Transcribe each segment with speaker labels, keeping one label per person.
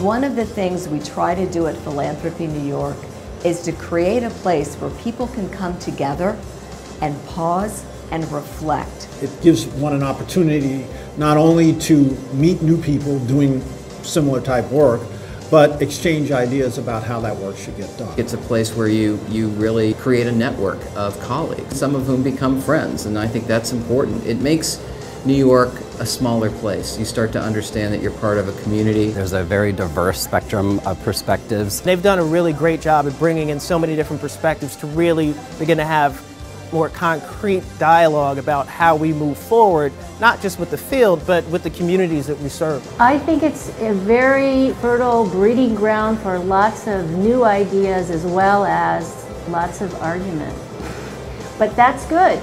Speaker 1: One of the things we try to do at Philanthropy New York is to create a place where people can come together and pause and reflect.
Speaker 2: It gives one an opportunity not only to meet new people doing similar type work, but exchange ideas about how that work should get done.
Speaker 3: It's a place where you really create a network of colleagues, some of whom become friends, and I think that's important. It makes New York a smaller place. You start to understand that you're part of a community.
Speaker 4: There's a very diverse spectrum of perspectives.
Speaker 5: They've done a really great job at bringing in so many different perspectives to really begin to have more concrete dialogue about how we move forward, not just with the field, but with the communities that we serve.
Speaker 6: I think it's a very fertile breeding ground for lots of new ideas as well as lots of argument. But that's good.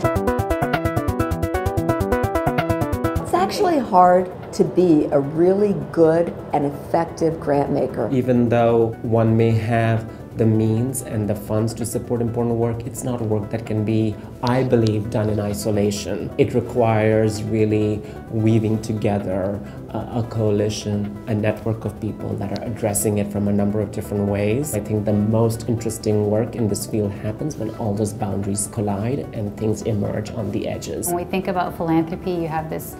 Speaker 1: It's actually hard to be a really good and effective grant maker.
Speaker 7: Even though one may have the means and the funds to support important work, it's not work that can be, I believe, done in isolation. It requires really weaving together a coalition, a network of people that are addressing it from a number of different ways. I think the most interesting work in this field happens when all those boundaries collide and things emerge on the edges.
Speaker 8: When we think about philanthropy, you have this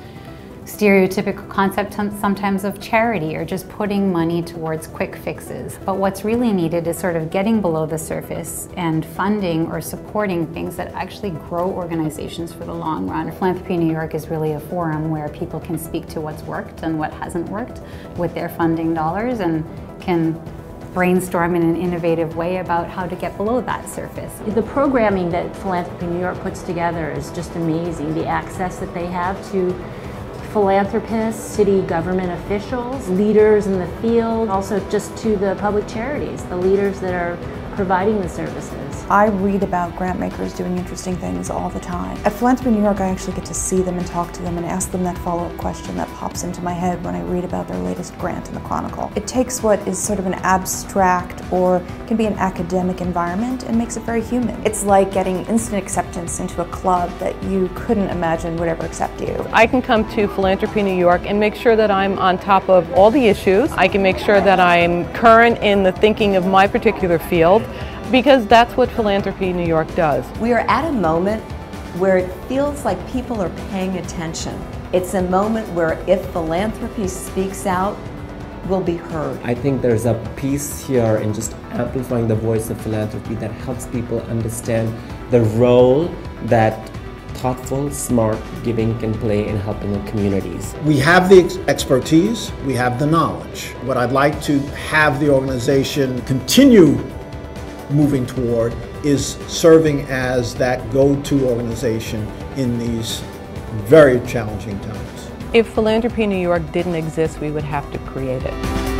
Speaker 8: stereotypical concept sometimes of charity or just putting money towards quick fixes. But what's really needed is sort of getting below the surface and funding or supporting things that actually grow organizations for the long run. Philanthropy New York is really a forum where people can speak to what's worked and what hasn't worked with their funding dollars and can brainstorm in an innovative way about how to get below that surface.
Speaker 6: The programming that Philanthropy New York puts together is just amazing. The access that they have to philanthropists, city government officials, leaders in the field, also just to the public charities, the leaders that are providing the services.
Speaker 9: I read about grant makers doing interesting things all the time. At Philanthropy New York, I actually get to see them and talk to them and ask them that follow-up question that pops into my head when I read about their latest grant in the Chronicle. It takes what is sort of an abstract or can be an academic environment and makes it very human. It's like getting instant acceptance into a club that you couldn't imagine would ever accept you.
Speaker 10: I can come to Philanthropy New York and make sure that I'm on top of all the issues. I can make sure that I'm current in the thinking of my particular field, because that's what Philanthropy New York does.
Speaker 1: We are at a moment where it feels like people are paying attention. It's a moment where if philanthropy speaks out, we'll be heard.
Speaker 7: I think there's a piece here in just amplifying the voice of philanthropy that helps people understand the role that thoughtful, smart giving can play in helping the communities.
Speaker 2: We have the expertise, we have the knowledge. What I'd like to have the organization continue moving toward is serving as that go-to organization in these very challenging times.
Speaker 10: If Philanthropy New York didn't exist, we would have to create it.